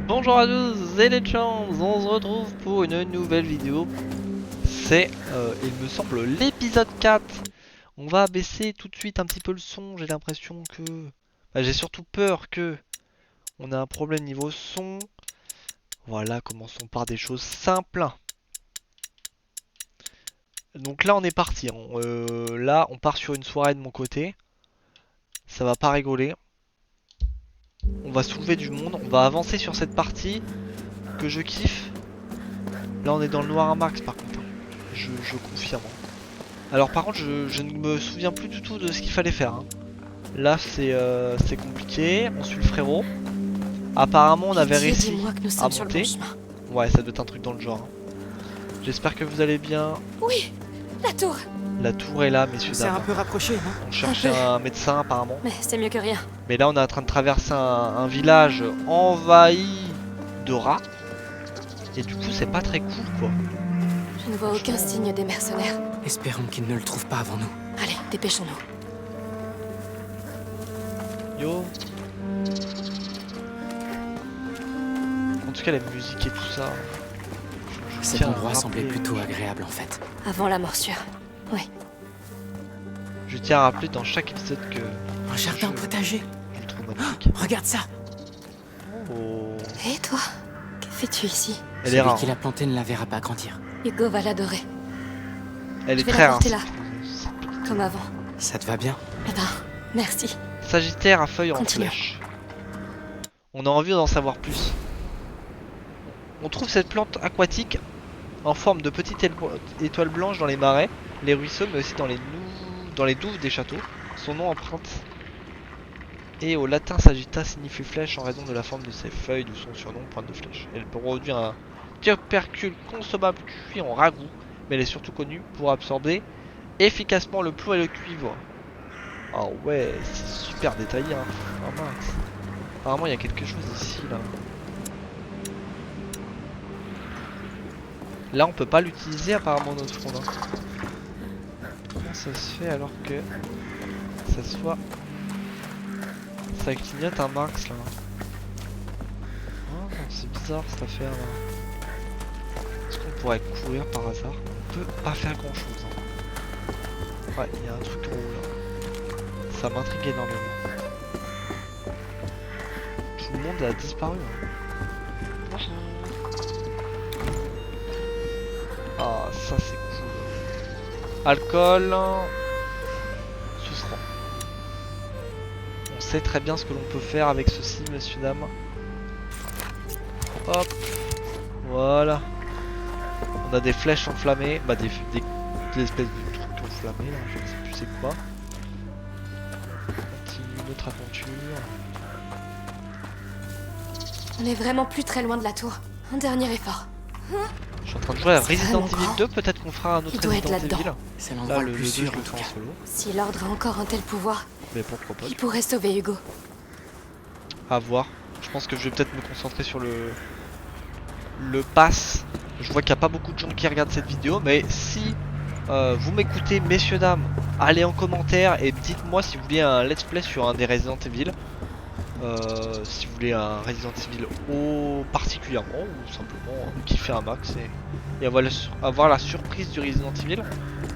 Bonjour à tous et les chans, on se retrouve pour une nouvelle vidéo. C'est, il me semble, l'épisode 4. On va baisser tout de suite un petit peu le son, j'ai l'impression que... j'ai surtout peur que on a un problème niveau son. Voilà, commençons par des choses simples. Donc là on est parti, hein. Là on part sur une soirée de mon côté. Ça va pas rigoler. On va soulever du monde, on va avancer sur cette partie que je kiffe. Là on est dans le noir à max par contre, hein. Je confirme. Alors par contre je ne me souviens plus du tout de ce qu'il fallait faire, hein. Là c'est compliqué, on suit le frérot. Apparemment on avait réussi à monter. Ouais, ça doit être un truc dans le genre, hein. J'espère que vous allez bien. Oui, la tour. La tour est là, messieurs C'est dames. un peu rapproché, non? On cherchait un médecin apparemment. Mais c'est mieux que rien. Mais là on est en train de traverser un village envahi de rats. Et du coup c'est pas très cool quoi. Je ne vois aucun signe des mercenaires. Espérons qu'ils ne le trouvent pas avant nous. Allez, dépêchons-nous. Yo. En tout cas la musique et tout ça. Cet tiens à endroit semblait rappeler- plutôt agréable en fait. Avant la morsure. Oui. Je tiens à rappeler dans chaque épisode que Un jardin potager. je le trouve magnifique. Regarde ça. Oh. Et toi? Que fais-tu ici? Elle est Celui rare. qui l'a planté ne la verra pas grandir. Hugo va l'adorer. Elle Je est vais très la rare. porter là. Comme avant. Ça te va bien? Eh ben, merci. Sagittaire à feuilles en Continue. flèche. On a envie d'en savoir plus. On trouve cette plante aquatique en forme de petite étoile blanche dans les marais, les ruisseaux, mais aussi dans les douves des châteaux. Son nom emprunte et au latin Sagitta signifie flèche en raison de la forme de ses feuilles, d'où son surnom pointe de flèche. Elle peut produire un tubercule consommable cuit en ragoût, mais elle est surtout connue pour absorber efficacement le plomb et le cuivre. Ah ouais, c'est super détaillé, hein. Ah mince. Apparemment il y a quelque chose ici là. Là on peut pas l'utiliser apparemment notre front, hein. Comment ça se fait alors que ça soit... Ça clignote un max là. Oh, c'est bizarre cette affaire là. Est-ce qu'on pourrait courir par hasard? On peut pas faire grand chose, hein. Ouais, il y a un truc gros là. Ça m'intrigue énormément. Tout le monde a disparu, hein. Ah, ça c'est cool. Alcool. Souffrant. On sait très bien ce que l'on peut faire avec ceci, messieurs, dames. Hop. Voilà. On a des flèches enflammées. Bah, des espèces de trucs enflammés, là. Je ne sais plus c'est quoi. On continue notre aventure. On est vraiment plus très loin de la tour. Un dernier effort. Je suis en train de jouer à C'est Resident vraiment Evil grand. 2. Peut-être qu'on fera un autre Il doit être Resident là-dedans. Evil. C'est Là, l'endroit le le 2, plus je sûr le en tout fais en cas. solo. Si l'ordre a encore un tel pouvoir, Mais pourquoi pas. il pourrait sauver Hugo. À voir. Je pense que je vais peut-être me concentrer sur le pass. Je vois qu'il n'y a pas beaucoup de gens qui regardent cette vidéo, mais si vous m'écoutez, messieurs dames, allez en commentaire et dites-moi si vous voulez un let's play sur un des Resident Evil. Si vous voulez un Resident Evil au particulièrement ou simplement kiffer un max et avoir la surprise du Resident Evil.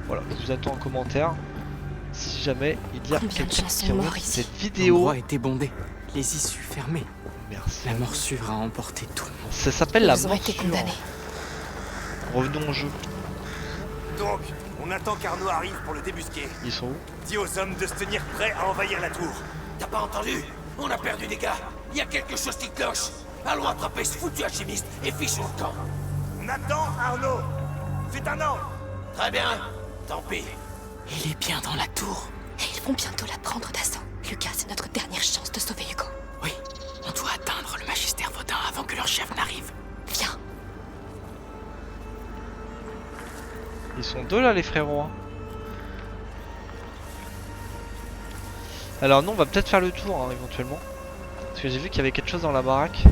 Voilà, je vous attends en commentaire. Si jamais il y a Combien de quelqu'un gens sont qui regarde morts ici? cette vidéo. L'endroit était bondé. Les issues fermées. Merci. La morsure a emporté tout le monde. Ça s'appelle la Ils ont été morsure. condamnés. Revenons au jeu. Donc, on attend qu'Arnaud arrive pour le débusquer. Ils sont où? Dis aux hommes de se tenir prêts à envahir la tour. T'as pas entendu? On a perdu des gars. Il y a quelque chose qui cloche. Allons attraper ce foutu alchimiste et fichons le camp. On attend Arnaud. C'est un ordre. Très bien. Tant pis. Il est bien dans la tour. Et ils vont bientôt la prendre d'assaut. Lucas, c'est notre dernière chance de sauver Hugo. Oui, on doit atteindre le magistère Vaudin avant que leur chef n'arrive. Viens. Ils sont deux là les frérots, hein. Alors non, on va peut-être faire le tour, hein, éventuellement. Parce que j'ai vu qu'il y avait quelque chose dans la baraque.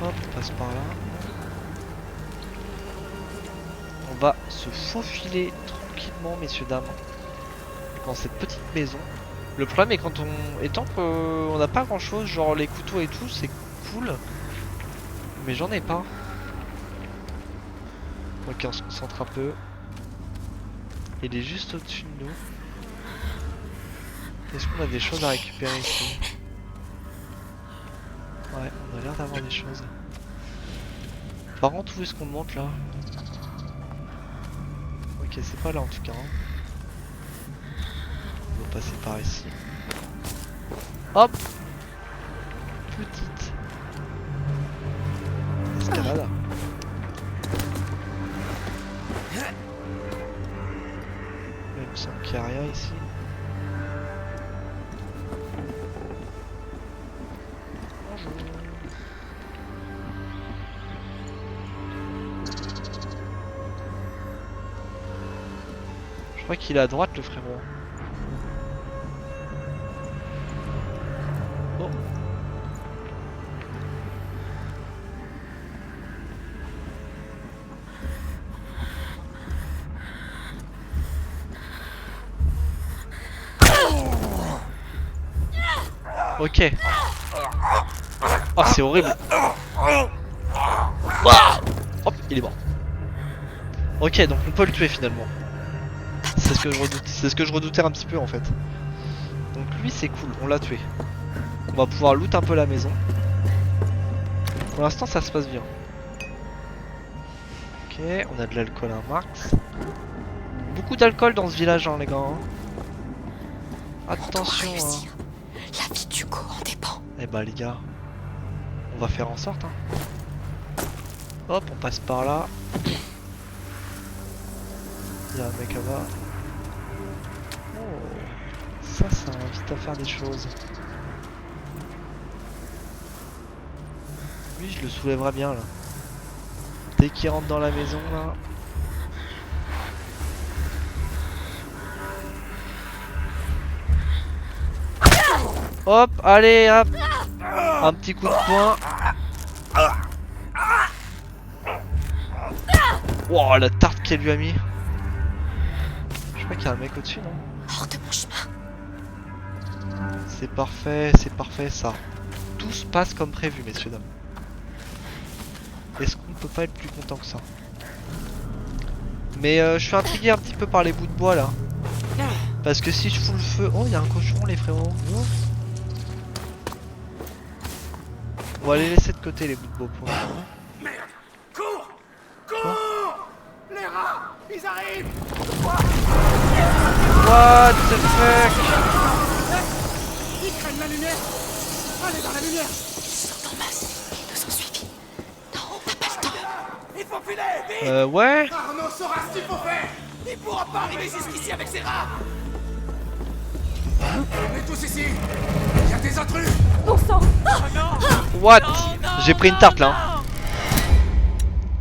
Hop, on passe par là. On va se faufiler tranquillement, messieurs dames, dans cette petite maison. Le problème est quand on... étant qu'on n'a pas grand chose, genre les couteaux et tout, c'est cool. Mais j'en ai pas. Ok, on se concentre un peu. Il est juste au-dessus de nous. Est-ce qu'on a des choses à récupérer ici? Ouais, on a l'air d'avoir des choses. Par contre, où est-ce qu'on monte là? Ok, c'est pas là en tout cas. On va passer par ici. Hop! Petite escalade. Il me semble qu'il n'y a rien ici. Bonjour. Je crois qu'il est à droite le frérot. Oh. Ok. Oh, c'est horrible. Hop, il est mort. Ok, donc on peut le tuer finalement. C'est ce que je redoute. C'est ce que je redoutais un petit peu en fait. Donc lui c'est cool, on l'a tué. On va pouvoir loot un peu la maison. Pour l'instant ça se passe bien. Ok, on a de l'alcool à max. Beaucoup d'alcool dans ce village hein, les gars. Hein. Attention. Hein. La vie d'Hugo en dépend. Eh bah les gars, on va faire en sorte. Hein. Hop, on passe par là. Il y a un mec là-bas. Oh, ça invite à faire des choses. Lui, je le soulèverai bien là. Dès qu'il rentre dans la maison là. Hop, allez, hop. Un petit coup de poing. Wow, la tarte qu'elle lui a mis. Je crois qu'il y a un mec au-dessus, non? Hors de mon chemin. C'est parfait ça. Tout se passe comme prévu, messieurs dames. Est-ce qu'on peut pas être plus content que ça? Mais je suis intrigué un petit peu par les bouts de bois là. Parce que si je fous le feu... Oh, il y a un cochon les frérots. Oh. On va les laisser de côté les bouts de bois pour l'instant. Merde! Cours! Cours! Les rats! Ils arrivent! What the fuck? Ils craignent la lumière! Allez dans la lumière! Ils sont en masse. Ils nous ont suivis. Non, on n'a pas le temps. Il faut filer! Vite! Ouais. Arnaud saura ce qu'il faut faire! Il pourra pas arriver jusqu'ici avec ses rats! On est tous ici! Il y a des intrus! What? J'ai pris une tarte là.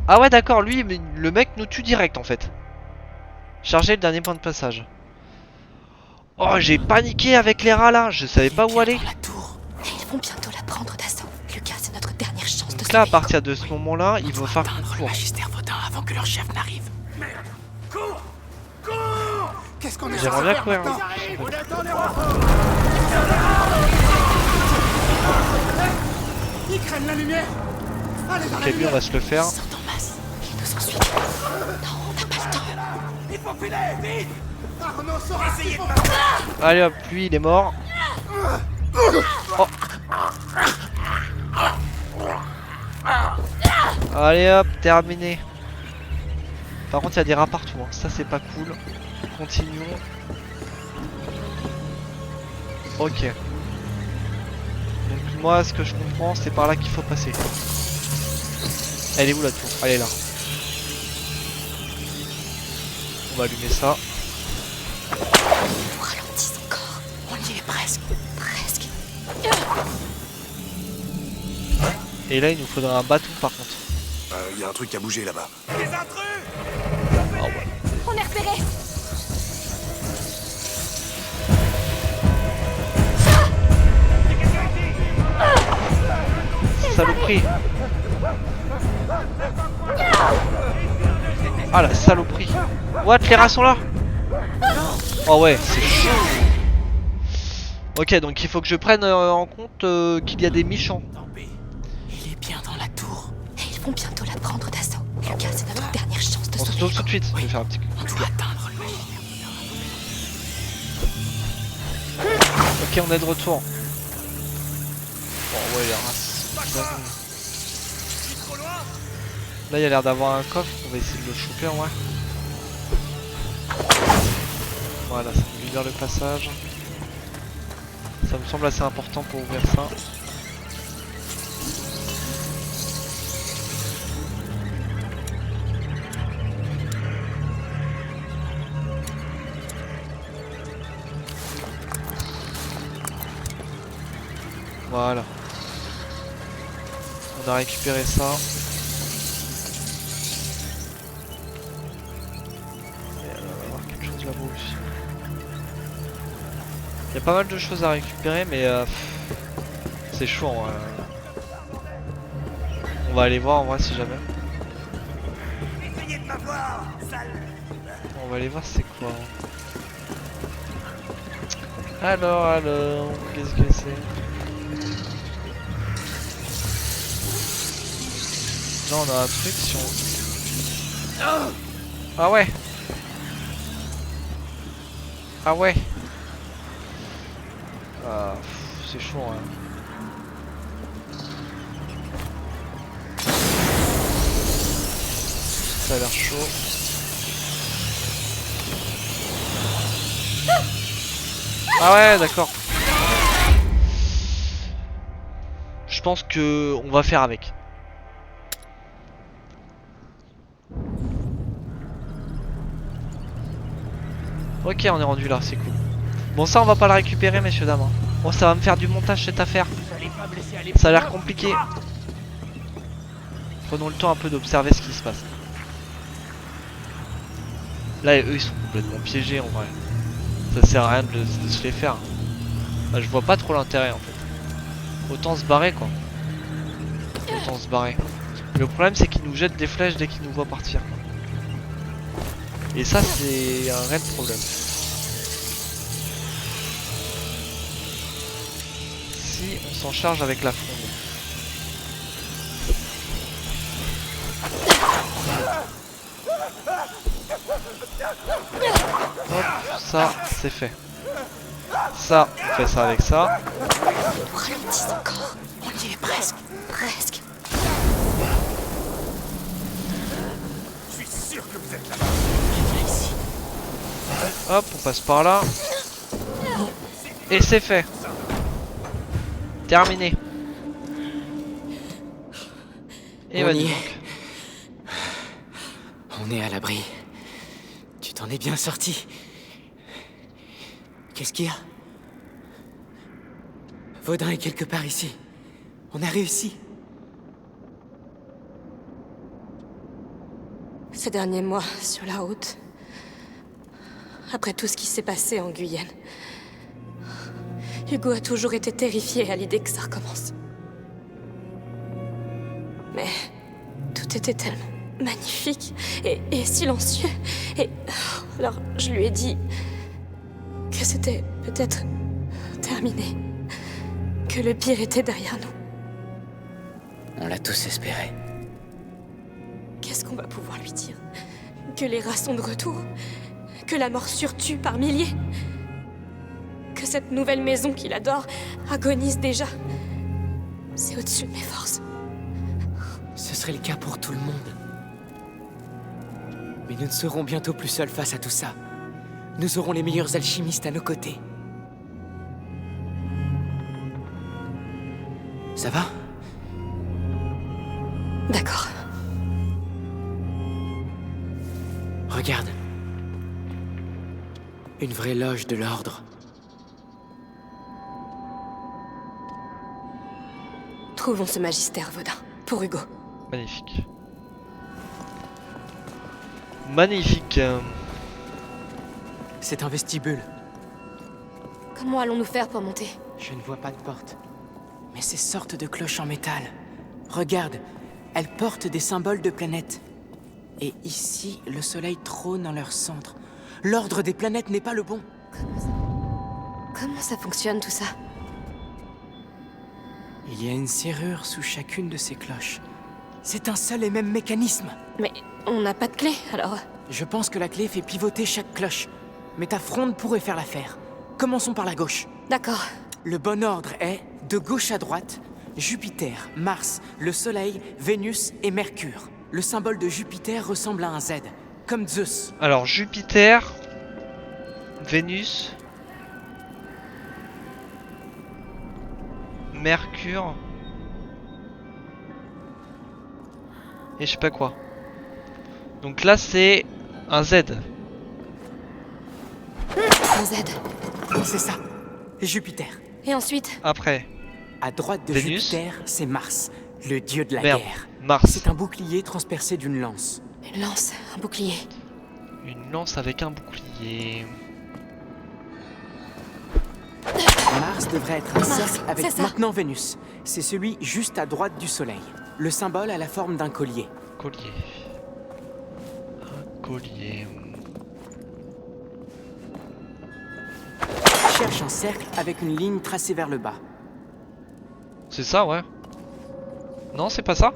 Ah ouais d'accord, lui le mec nous tue direct en fait. Charger le dernier point de passage. Oh j'ai paniqué avec les rats là, je savais pas où aller. La tour. Et ils vont bientôt la prendre d'assaut. Lucas, c'est notre dernière chance de Donc là à sauver partir de ce moment là, il va falloir qu'on Atteindre le court. magistère Vaudin avant que leur chef n'arrive. Merde! Cours! Cours! Qu'est-ce qu'on est J'aimerais censé bien faire courir. maintenant? On attend les renforts! Ils craignent la lumière! Allez dans la Ok lui on lumière! va se le faire. Ils sont en masse. Ils nous ont suivis. Non, on n'a pas le temps. Il faut filer! Vite! Arnaud saura ce qu'il faut faire! Allez hop, lui il est mort. Oh. Allez hop, terminé. Par contre il y a des rats partout, hein. Ça c'est pas cool. Continuons. Ok. Donc moi ce que je comprends c'est par là qu'il faut passer. Elle est où la tour? Elle est là. On va allumer ça. Nous ralentissons encore. On y est presque. Presque. Et là il nous faudra un bâton par contre. Il y a un truc à bouger là-bas. Des intrus! Ah ouais. On est repéré. Saloperie. Ah la saloperie. What, les rats sont là? Oh ouais, c'est chaud. Ok, donc il faut que je prenne en compte qu'il y a des méchants. Tant pis. Il est bien dans la tour. Et ils vont bientôt la prendre d'assaut. Lucas, c'est notre dernière chance de On se sauver sauve les tout de suite. Je vais faire un petit coup. On doit atteindre le magistère. Ok, on est de retour. Bon, ouais, la race. Là, il y a l'air d'avoir un coffre. On va essayer de le choper en vrai. Voilà, ça me libère le passage. Ça me semble assez important pour ouvrir ça. Voilà. On a récupéré ça. Et on va avoir quelque chose là-bas aussi. Il y a pas mal de choses à récupérer, mais c'est chaud. On va aller voir en vrai si jamais. Essayez de m'avoir, sale. On va aller voir c'est quoi. Alors, qu'est-ce que c'est? Là on a un truc si on... Ah ouais. Ah ouais. Ah, c'est chaud hein. Ça a l'air chaud. Ah ouais d'accord. Je pense que on va faire avec. Ok, on est rendu là, c'est cool. Bon, ça, on va pas le récupérer, messieurs, dames. Bon, ça va me faire du montage cette affaire. Ça a l'air compliqué. Prenons le temps un peu d'observer ce qui se passe. Là, eux, ils sont complètement piégés en vrai. Ça sert à rien de se les faire. Bah, je vois pas trop l'intérêt en fait. Autant se barrer quoi. Autant se barrer. Le problème, c'est qu'ils nous jettent des flèches dès qu'ils nous voient partir. Et ça, c'est un réel problème. Si on s'en charge avec la fronde. Hop, ça, c'est fait. Ça, on fait ça avec ça. Nous ralentissons encore. On y est presque. Presque. Je suis sûr que vous êtes là-bas. Viens ici. Hop, on passe par là. Et c'est fait. Terminé. Et On bah y dis est. donc. On est à l'abri. Tu t'en es bien sorti. Qu'est-ce qu'il y a? Vaudin est quelque part ici. On a réussi. Ces derniers mois, sur la route, après tout ce qui s'est passé en Guyane, Hugo a toujours été terrifié à l'idée que ça recommence. Mais tout était tellement magnifique et silencieux. Et alors je lui ai dit que c'était peut-être terminé, que le pire était derrière nous. On l'a tous espéré. Qu'est-ce qu'on va pouvoir lui dire? Que les rats sont de retour? Que la morsure tue par milliers? Que cette nouvelle maison qu'il adore agonise déjà? C'est au-dessus de mes forces. Ce serait le cas pour tout le monde. Mais nous ne serons bientôt plus seuls face à tout ça. Nous aurons les meilleurs alchimistes à nos côtés. Ça va? D'accord. Regarde. Une vraie loge de l'ordre. Trouvons ce magistère, Vaudin, pour Hugo. Magnifique. Magnifique. C'est un vestibule. Comment allons-nous faire pour monter? Je ne vois pas de porte. Mais ces sortes de cloches en métal. Regarde, elles portent des symboles de planètes. Et ici, le soleil trône en leur centre. L'ordre des planètes n'est pas le bon. Comment ça fonctionne tout ça? Il y a une serrure sous chacune de ces cloches. C'est un seul et même mécanisme. Mais on n'a pas de clé, alors... Je pense que la clé fait pivoter chaque cloche. Mais ta fronde pourrait faire l'affaire. Commençons par la gauche. D'accord. Le bon ordre est, de gauche à droite, Jupiter, Mars, le Soleil, Vénus et Mercure. Le symbole de Jupiter ressemble à un Z, comme Zeus. Alors Jupiter, Vénus, Mercure et je sais pas quoi. Donc là c'est un Z. Un Z. C'est ça, Jupiter. Et ensuite? Après, À droite de Vénus. Jupiter, c'est Mars, le dieu de la merde, guerre. Mars. C'est un bouclier transpercé d'une lance. Une lance, un bouclier. Une lance avec un bouclier. Mars devrait être un Mars, cercle c'est avec ça. maintenant Vénus. C'est celui juste à droite du Soleil. Le symbole a la forme d'un collier. Collier. Un collier. Cherche un cercle avec une ligne tracée vers le bas. C'est ça, ouais. Non, c'est pas ça?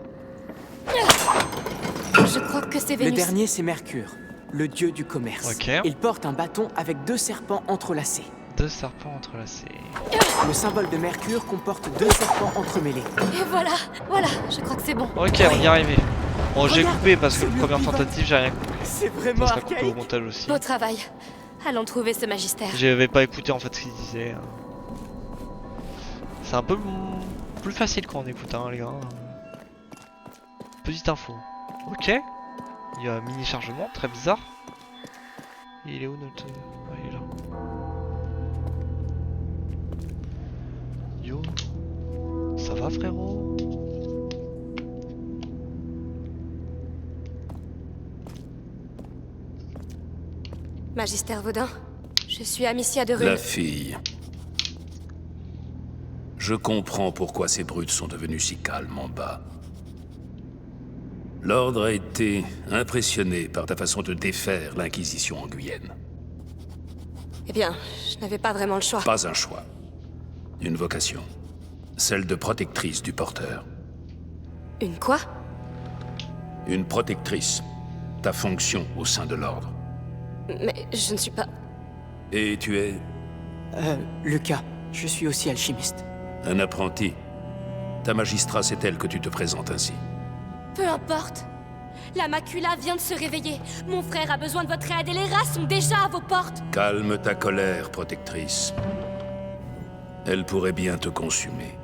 Je crois que c'est Le Vénus. dernier, c'est Mercure, le dieu du commerce. Ok. Il porte un bâton avec 2 serpents entrelacés. Deux serpents entrelacés. Le symbole de Mercure comporte 2 serpents entremêlés. Et voilà, voilà, je crois que c'est bon. Ok, on y est arrivé. Bon, j'ai Regarde, coupé parce que ce le mur première pivote. tentative, j'ai rien compris. C'est Ça vraiment sera coupé au archaïque. montage aussi. Beau travail. Allons trouver ce magistère. J'avais pas écouté en fait ce qu'il disait. C'est un peu plus facile quand on écoute, hein, les gars. Petite info. Ok. Il y a un mini chargement, très bizarre. Il est où notre... Ah, il est là. Yo. Ça va frérot? Magistère Vaudin, je suis Amicia de La Rune. fille. Je comprends pourquoi ces brutes sont devenues si calmes en bas. L'Ordre a été impressionné par ta façon de défaire l'Inquisition en Guyenne. Eh bien, je n'avais pas vraiment le choix. Pas un choix. Une vocation. Celle de protectrice du porteur. Une quoi? Une protectrice. Ta fonction au sein de l'Ordre. Mais je ne suis pas... Et tu es Lucas, je suis aussi alchimiste. un apprenti. Ta magistrat, c'est elle que tu te présentes ainsi. Peu importe. La macula vient de se réveiller. Mon frère a besoin de votre aide et les rats sont déjà à vos portes. Calme ta colère, protectrice. Elle pourrait bien te consumer.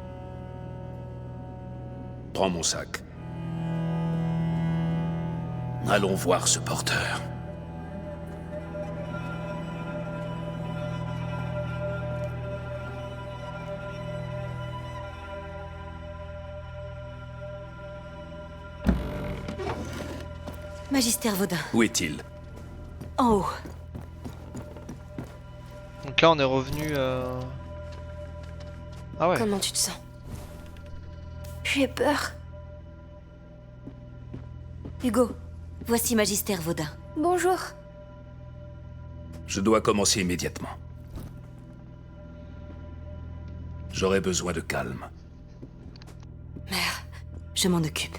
Prends mon sac. Allons voir ce porteur. Magistère Vaudin, Où est-il? en haut. Donc là on est revenu... Ah ouais. Comment tu te sens? J'ai peur. Hugo, voici Magistère Vaudin. Bonjour. Je dois commencer immédiatement. J'aurai besoin de calme. Mère, je m'en occupe.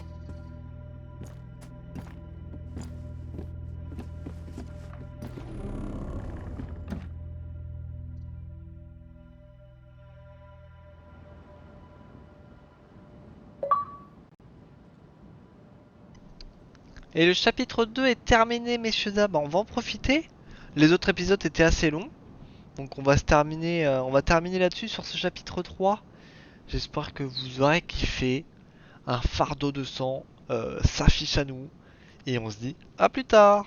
Et le chapitre 2 est terminé, messieurs dames. On va en profiter. Les autres épisodes étaient assez longs. Donc on va terminer là-dessus sur ce chapitre 3. J'espère que vous aurez kiffé. Un fardeau de sang s'affiche à nous. Et on se dit à plus tard.